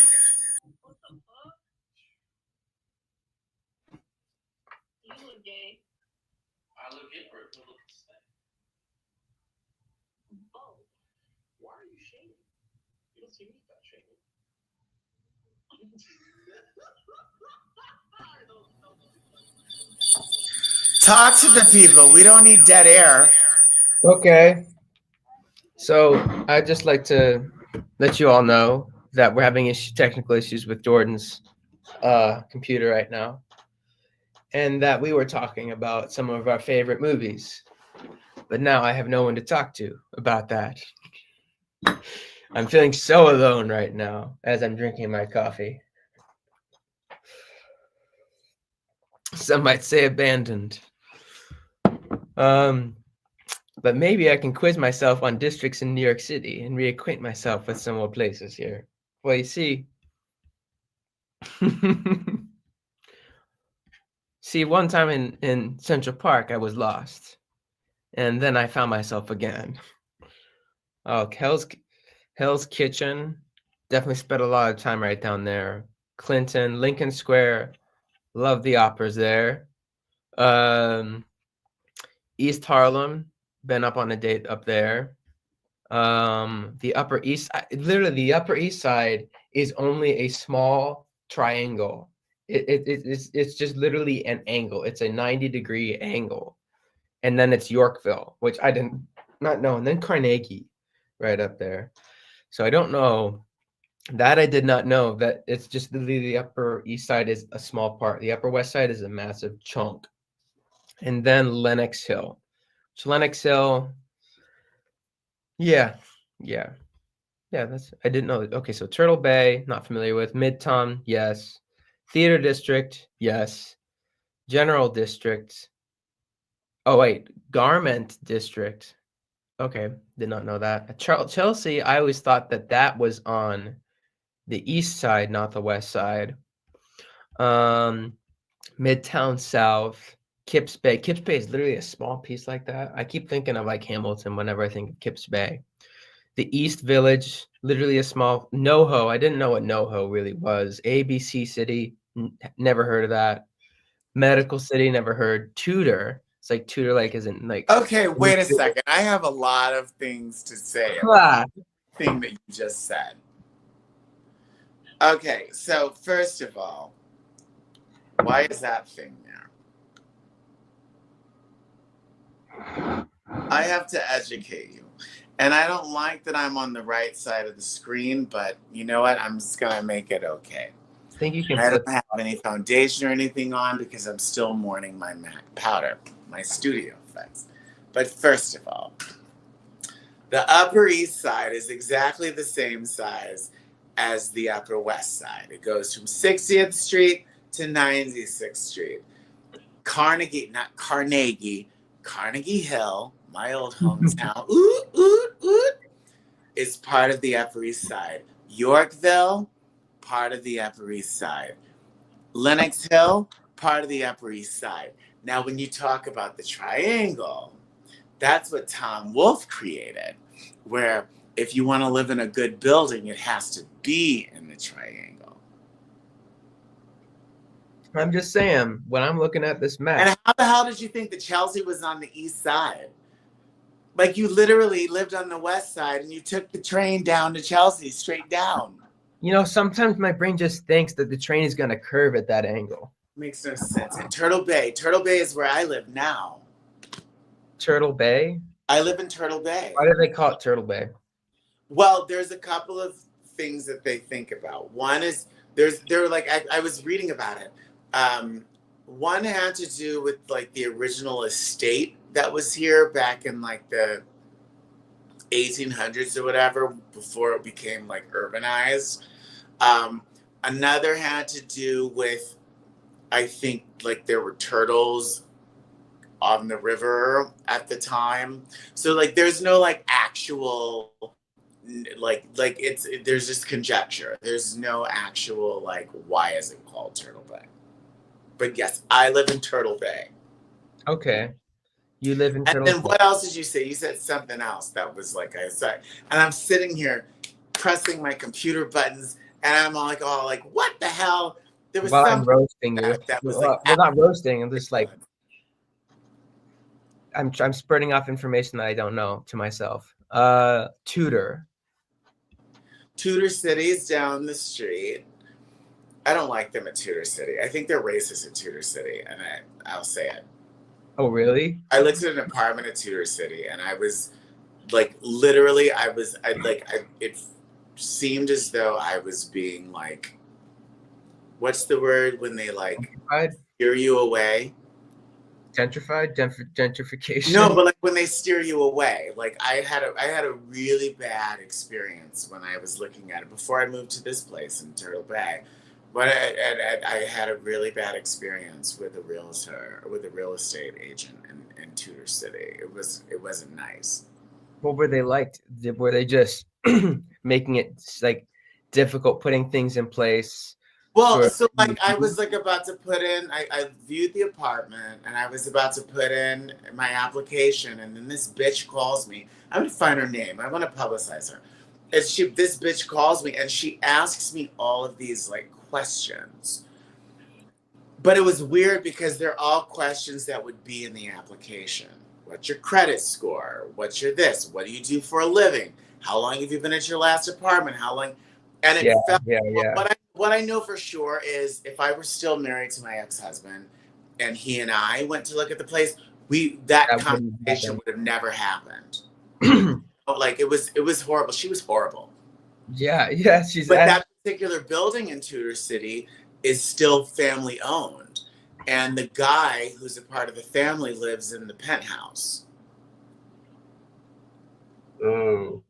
Talk to the people. We don't need dead air. Okay. So I'd just like to let you all know that we're having technical issues with Jordan's computer right now, and that we were talking about some of our favorite movies, but now I have no one to talk to about that. I'm feeling so alone right now as I'm drinking my coffee. Some might say abandoned. But maybe I can quiz myself on districts in New York City and reacquaint myself with some more places here. Well, you see, one time in Central Park, I was lost, and then I found myself again. Oh, Hell's Kitchen, definitely spent a lot of time right down there. Clinton, Lincoln Square, love the operas there. East Harlem, been up on a date up there. The Upper East, literally the Upper East Side is only a small triangle. It's just literally an angle. It's a 90-degree angle, and then it's Yorkville, which I did not know, and then Carnegie, right up there. So I don't know that. I did not know that it's just literally the Upper East Side is a small part. The Upper West Side is a massive chunk, and then Lenox Hill. So Lenox Hill. Yeah. That's I didn't know. Okay, so Turtle Bay, not familiar with. Midtown, yes. Theater District, yes. General District. Oh wait, Garment District. Okay, did not know that. Chelsea, I always thought that was on the east side, not the west side. Midtown South, Kips Bay. Kips Bay is literally a small piece like that. I keep thinking of like Hamilton whenever I think of Kips Bay. The East Village, literally a small NoHo. I didn't know what NoHo really was. ABC City, never heard of that. Medical City, never heard. Tudor, it's like Tudor, like isn't like. Okay, wait a second. I have a lot of things to say about the thing that you just said. Okay, so first of all, why is that thing there? I have to educate you. And I don't like that I'm on the right side of the screen, but you know what? I'm just going to make it okay. I think you can I don't have any foundation or anything on because I'm still mourning my MAC powder, my studio effects. But first of all, the Upper East Side is exactly the same size as the Upper West Side. It goes from 60th Street to 96th Street. Carnegie Hill, my old hometown, is part of the Upper East Side. Yorkville, part of the Upper East Side. Lenox Hill, part of the Upper East Side. Now, when you talk about the triangle, that's what Tom Wolfe created, where if you want to live in a good building, it has to be in the triangle. I'm just saying, when I'm looking at this map. And how the hell did you think that Chelsea was on the east side? Like, you literally lived on the west side and you took the train down to Chelsea, straight down. You know, sometimes my brain just thinks that the train is going to curve at that angle. Makes no sense. And Turtle Bay is where I live now. Turtle Bay? I live in Turtle Bay. Why do they call it Turtle Bay? Well, there's a couple of things that they think about. One is they're like, I was reading about it. One had to do with like the original estate that was here back in like the 1800s or whatever, before it became like urbanized. Another had to do with, I think, like there were turtles on the river at the time. So like there's no like actual like it's there's just conjecture. There's no actual like why is it called Turtle Bay. But yes, I live in Turtle Bay. Okay. You live in Turtle Bay. And then Bay. what else did you say? You said something else that was like I said. And I'm sitting here pressing my computer buttons and I'm like, oh, like what the hell? There was While something I'm roasting you. that was well, like not roasting. I'm just like I'm spurting off information that I don't know to myself. Tudor City is down the street. I don't like them at Tudor City. I think they're racist at Tudor City, and I'll say it. Oh, really? I looked at an apartment at Tudor City, and I was like, literally, it seemed as though I was being like, what's the word when they like steer you away? Gentrified? Gentrification? No, but like when they steer you away. Like I had a really bad experience when I was looking at it before I moved to this place in Turtle Bay. But I had a really bad experience with a realtor, with a real estate agent in Tudor City. It wasn't nice. What were they like? Were they just making it like difficult, putting things in place? Well, so like I was like about to put in, I viewed the apartment and I was about to put in my application, and then this bitch calls me. I'm gonna find her name. I want to publicize her. And this bitch calls me and she asks me all of these like questions. But it was weird because they're all questions that would be in the application. What's your credit score? What's your this? What do you do for a living? How long have you been at your last apartment? How long? And it felt, what I know for sure is if I were still married to my ex-husband and he and I went to look at the place, that conversation would have never happened. Like it was horrible. She was horrible. Yeah, she's. But that particular building in Tudor City is still family owned, and the guy who's a part of the family lives in the penthouse. Oh.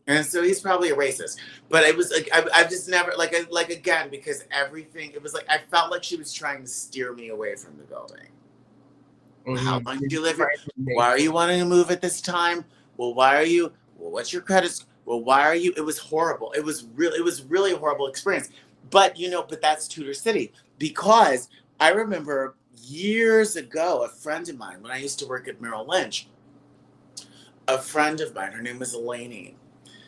And so he's probably a racist. But it was like I've just never like again, because everything, it was like I felt like she was trying to steer me away from the building. Mm-hmm. How long do you live here? Why are you wanting to move at this time? Well, why are you? Well, what's your credit? Well, why are you? It was horrible. It was really a horrible experience. But but that's Tudor City, because I remember years ago, a friend of mine, when I used to work at Merrill Lynch, a friend of mine, her name was Elaine.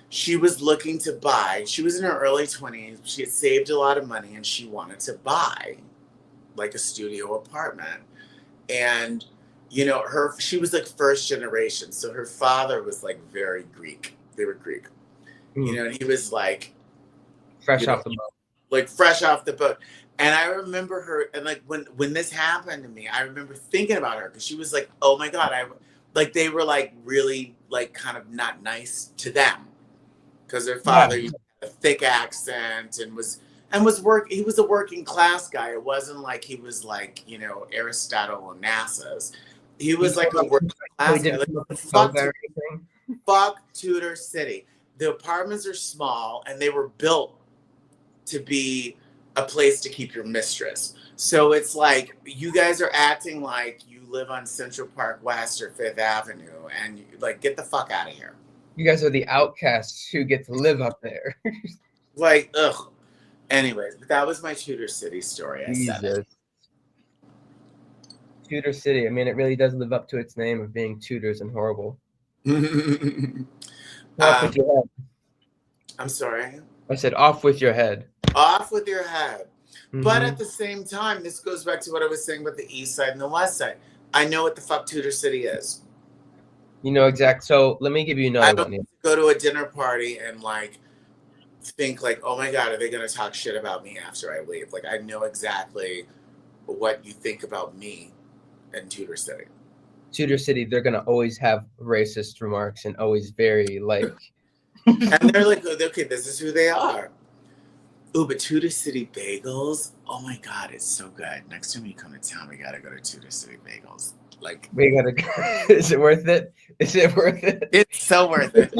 She was looking to buy. She was in her early 20s. She had saved a lot of money and she wanted to buy like a studio apartment. And, she was like first generation. So her father was like very Greek. They were Greek. And he was like fresh off the boat. Like fresh off the boat. And I remember her, and like when this happened to me, I remember thinking about her because she was like, oh my God, they were like really like kind of not nice to them. Because their father used a thick accent and was he was a working class guy. It wasn't like he was like, Aristotle and NASA's. He was like a working class guy. Like, fuck Tudor City. The apartments are small and they were built to be a place to keep your mistress. So it's like you guys are acting like you live on Central Park West or Fifth Avenue and like get the fuck out of here. You guys are the outcasts who get to live up there. Like, ugh. Anyways, but that was my Tudor City story. Jesus. Tudor City. I mean, it really does live up to its name of being Tudors and horrible. Off with your head. I'm sorry. I said off with your head. Off with your head. But Mhm. at the same time, this goes back to what I was saying about the East Side and the West Side. I know what the fuck Tudor City is. You know exact. So let me give you I another don't one. Here. go to a dinner party and like think like, oh my God, are they gonna talk shit about me after I leave? Like I know exactly what you think about me in Tudor City. Tudor City, they're gonna always have racist remarks and always very like. And they're like, okay, this is who they are. Ooh, but Tudor City bagels, oh my God, it's so good. Next time you come to town, we gotta go to Tudor City bagels. Like, We gotta. Is it worth it? Is it worth it? it's so worth it.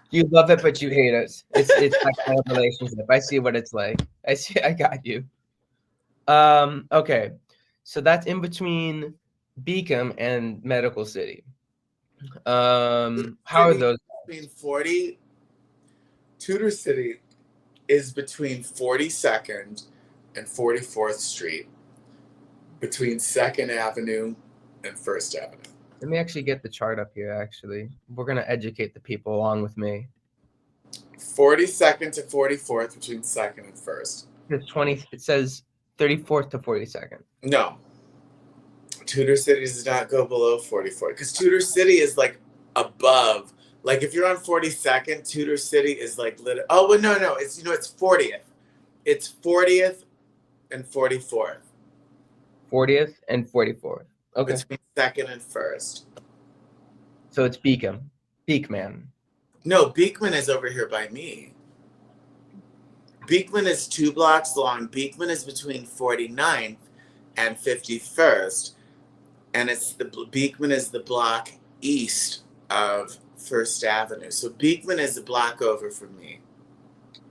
You love it, but you hate it. It's that kind of relationship. I see what it's like. I see. I got you. Okay, so that's in between Beacom and Medical City. How are those? Between 40, Tudor City is between 42nd and 44th Street, between 2nd Avenue and 1st Avenue. Let me actually get the chart up here. Actually, we're gonna educate the people along with me. 42nd to 44th, between 2nd and 1st. It's 20. It says 34th to 42nd. No. Tudor City does not go below 44th because Tudor City is like above. Like if you're on 42nd, Tudor City is like oh well, no, it's it's 40th. It's 40th and 44th. 40th and 44th. Okay. Between 2nd and 1st. So it's Beacom. Beekman. No, Beekman is over here by me. Beekman is 2 blocks long. Beekman is between 49th and 51st. And Beekman is the block east of 1st Avenue. So Beekman is a block over from me.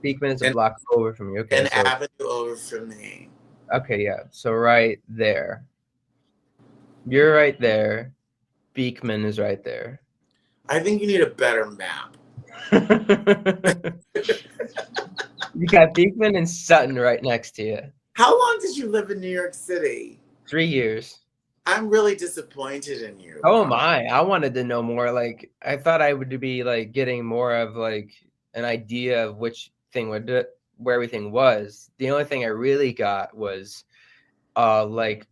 Beekman is a block over from you. Okay. An avenue over from me. Okay, yeah. So right there. You're right there. Beekman is right there. I think you need a better map. You got Beekman and Sutton right next to you. How long did you live in New York City? 3 years. I'm really disappointed in you. Oh my! I wanted to know more. Like I thought I would be like getting more of like an idea of which thing would do, where everything was. The only thing I really got was like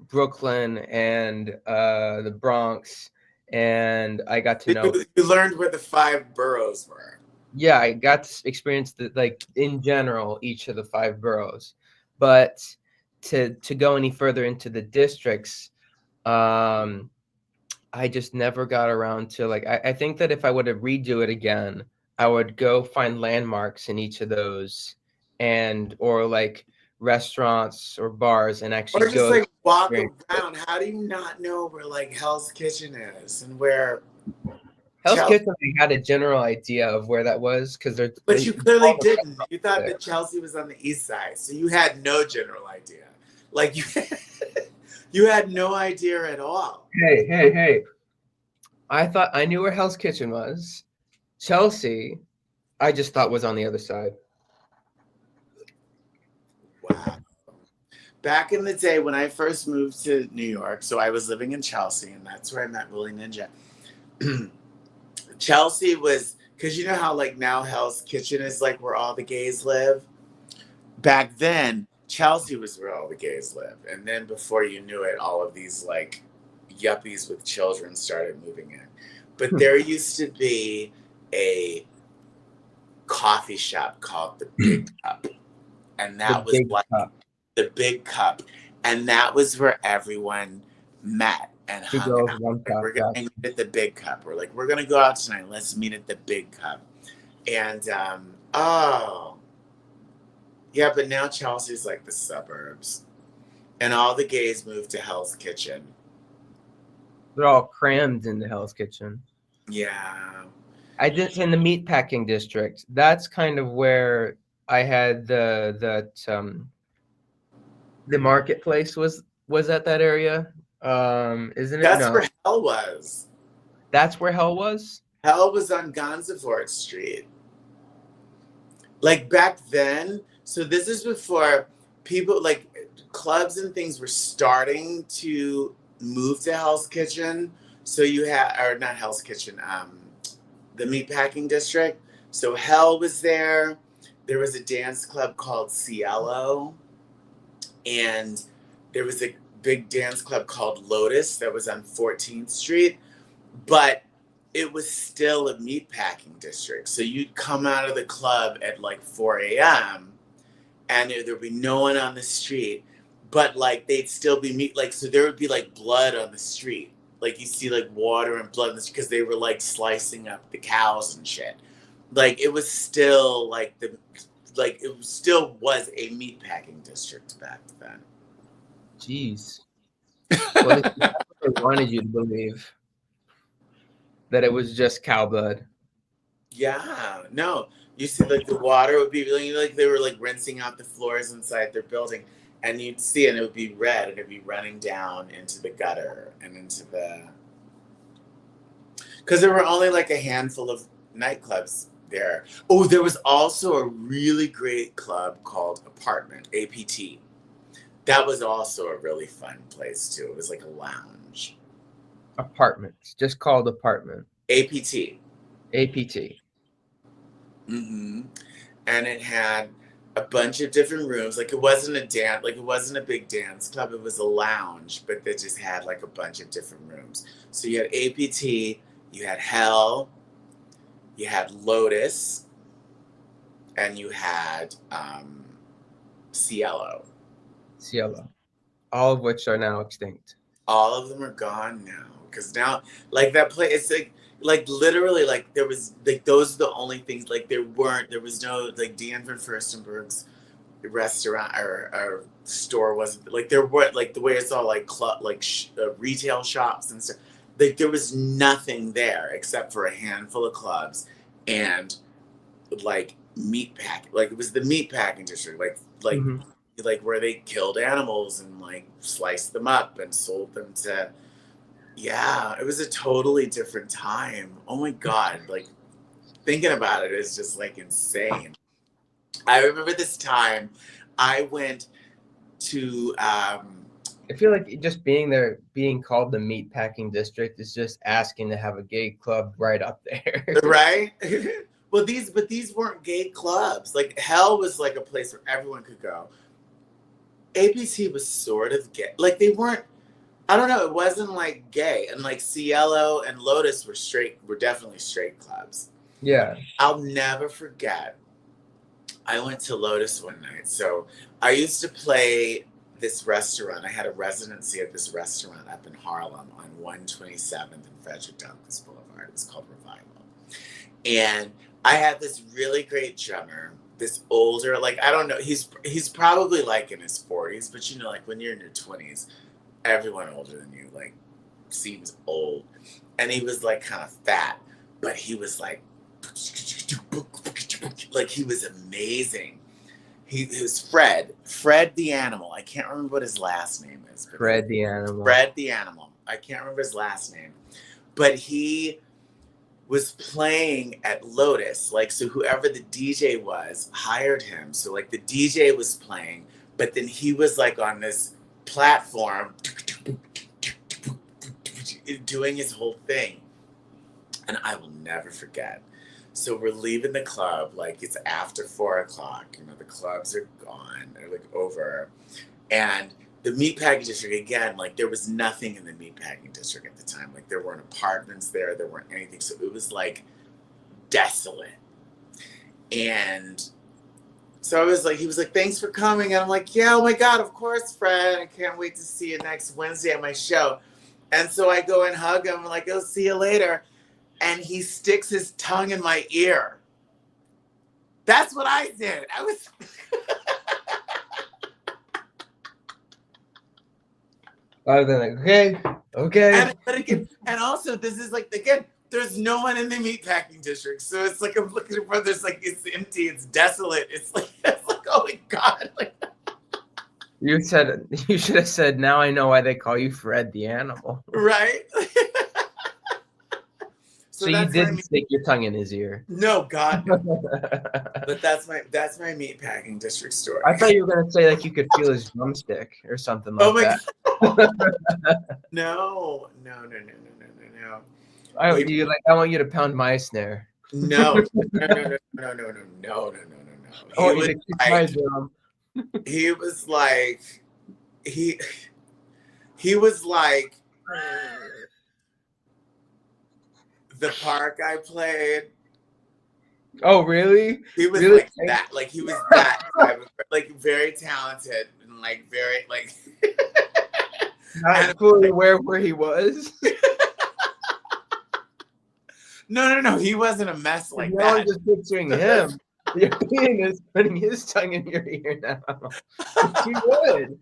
Brooklyn and the Bronx, and I got to know. You learned where the 5 boroughs were. Yeah, I got to experience the like in general each of the 5 boroughs, but to go any further into the districts, I just never got around to like. I think that if I would have redo it again, I would go find landmarks in each of those, or like restaurants or bars, and actually or just go like walk around. How do you not know where like Hell's Kitchen is and where Hell's Kitchen? I had a general idea of where that was because they're. But you clearly didn't. You thought that Chelsea was on the east side, so you had no general idea. Like you had no idea at all. Hey! I thought I knew where Hell's Kitchen was. Chelsea, I just thought was on the other side. Wow. Back in the day when I first moved to New York, so I was living in Chelsea, and that's where I met Willie Ninja. Chelsea was, because you know how like now Hell's Kitchen is like where all the gays live? Back then, Chelsea was where all the gays live. And then before you knew it, all of these like yuppies with children started moving in. But there used to be a coffee shop called the Big Cup. And that was like the Big Cup. And that was where everyone met and hung out. We're going to meet at the Big Cup. We're like, we're going to go out tonight. Let's meet at the Big Cup. And, yeah, but now Chelsea's like the suburbs. And all the gays moved to Hell's Kitchen. They're all crammed into Hell's Kitchen. Yeah. I just in the meatpacking district. That's kind of where I had the marketplace was at that area. Isn't it? That's where Hell was. That's where Hell was? Hell was on Gansevoort Street. Like back then, so this is before people like clubs and things were starting to move to Hell's Kitchen. So you had, or not Hell's Kitchen, the Meatpacking District. So Hell was there. There was a dance club called Cielo, and there was a big dance club called Lotus that was on 14th Street, but it was still a meatpacking district. So you'd come out of the club at like 4 a.m. and there'd be no one on the street, but like they'd still be meat, like, so there would be like blood on the street. Like you see like water and blood because they were like slicing up the cows and shit. Like it was still like it still was a meatpacking district back then. Jeez. Well, they wanted you to believe that it was just cow blood. Yeah, no. You see, like the water would be like they were like rinsing out the floors inside their building, and you'd see it, and it would be red, and it'd be running down into the gutter and into the. Because there were only like a handful of nightclubs there. Oh, there was also a really great club called Apartment, APT. That was also a really fun place too. It was like a lounge. Apartment, just called Apartment. APT. APT. Mm-hmm. And it had a bunch of different rooms. Like it wasn't a big dance club. It was a lounge, but they just had like a bunch of different rooms. So you had APT, you had Hell, you had Lotus, and you had Cielo. Cielo. All of which are now extinct. All of them are gone now. Because now, like that place, it's like literally, like there was, like those are the only things, like there was no, like Dean Van Furstenberg's restaurant or store wasn't, like there were, like the way it's all like club, like retail shops and stuff. Like there was nothing there except for a handful of clubs and like meatpacking. Like it was the meatpacking district, mm-hmm. like where they killed animals and like sliced them up and sold them to. Yeah, it was a totally different time. Oh my God, like thinking about it is just like insane. I remember this time I went to I feel like just being there, being called the meatpacking district is just asking to have a gay club right up there. Right? Well, these weren't gay clubs. Like Hell was like a place where everyone could go. APT was sort of gay. Like they weren't, I don't know, it wasn't like gay. And like Cielo and Lotus were definitely straight clubs. Yeah. I'll never forget. I went to Lotus one night. So I used to play this restaurant. I had a residency at this restaurant up in Harlem on 127th and Frederick Douglass Boulevard. It was called Revival. And I had this really great drummer, this older, like, I don't know, he's probably like in his 40s, but you know, like when you're in your 20s, everyone older than you, like, seems old. And he was like kind of fat, but he was like he was amazing. He was Fred the Animal. I can't remember what his last name is. Fred the Animal. Fred the Animal. I can't remember his last name. But he was playing at Lotus. Like, so whoever the DJ was hired him. So like the DJ was playing, but then he was like on this platform doing his whole thing. And I will never forget. So we're leaving the club, like it's after 4 o'clock, you know, the clubs are gone, they're like over. And the meatpacking district, again, like there was nothing in the meatpacking district at the time. Like there weren't apartments there weren't anything. So it was like desolate. And so I was like, he was like, thanks for coming. And I'm like, yeah, oh my God, of course, Fred. I can't wait to see you next Wednesday at my show. And so I go and hug him. I'm like, I'll see you later. And he sticks his tongue in my ear. That's what I did. I was. Other than like, okay. But again, and also this is like, again, there's no one in the meatpacking district, so it's like I'm looking for. There's like it's empty, it's desolate. It's like oh my God. Like, you should have said. Now I know why they call you Fred the Animal. Right. So you didn't stick your tongue in his ear. No, God, no. But that's my meatpacking district story. I thought you were gonna say like you could feel his drumstick or something like that. God. No, no, no, no, no, no, no, no. I He- you like I want you to pound my snare. No, no, no, no, no, no, no, no, no, no, no. I want you to kick my drum. He was like, he was like the part I played. Oh, really? He was Really? like that. Like he was that type of, like very talented and like very like. Not fully aware where he was. No. He wasn't a mess like Now I'm that. just picturing him. Your penis putting his tongue in your ear now. He would.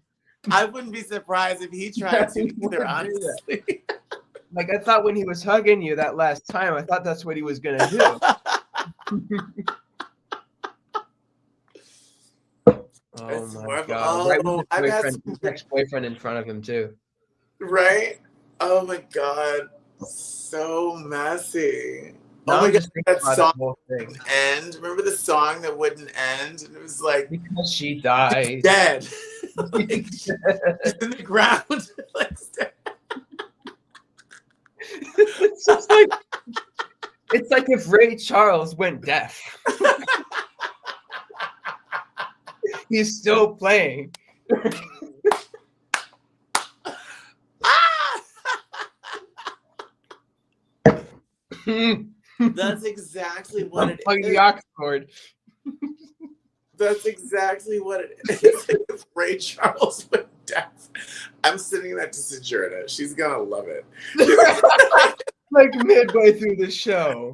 I wouldn't be surprised if he tried to He would do either, that. honestly. Like I thought when he was hugging you that last time, I thought that's what he was gonna do. Oh It's my horrible. god! Right Oh, with I've his had boyfriend, some his ex-boyfriend in front of him too. right? Oh my god. So messy. Now Oh my I'm god, just thinking that about song the whole thing. wouldn't end. Remember the song that wouldn't end? And it was like Because she died. dead. Like, she's in the ground. Like, dead. It's just like it's like if Ray Charles went deaf. He's still playing. Ah! Unplug That's exactly what it the is. aux cord. That's exactly what it is. If Ray Charles went deaf. I'm sending that to Sojourner. She's gonna love it. Like midway through the show.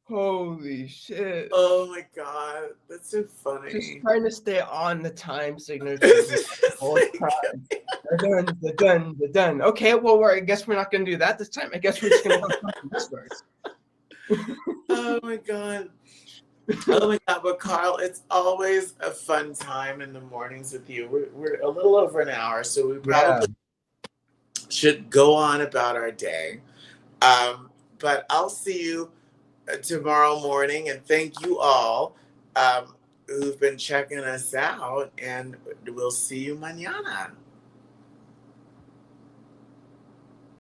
Holy shit. Oh my god, that's so funny. Just trying to stay on the time signature the whole time. The done. Okay, well, I guess we're not going to do that this time. I guess we're just going to have this verse. Oh my god. Oh my god, but Carl, it's always a fun time in the mornings with you. We're a little over an hour, so we probably should go on about our day. But I'll see you tomorrow morning, and thank you all who've been checking us out, and we'll see you mañana.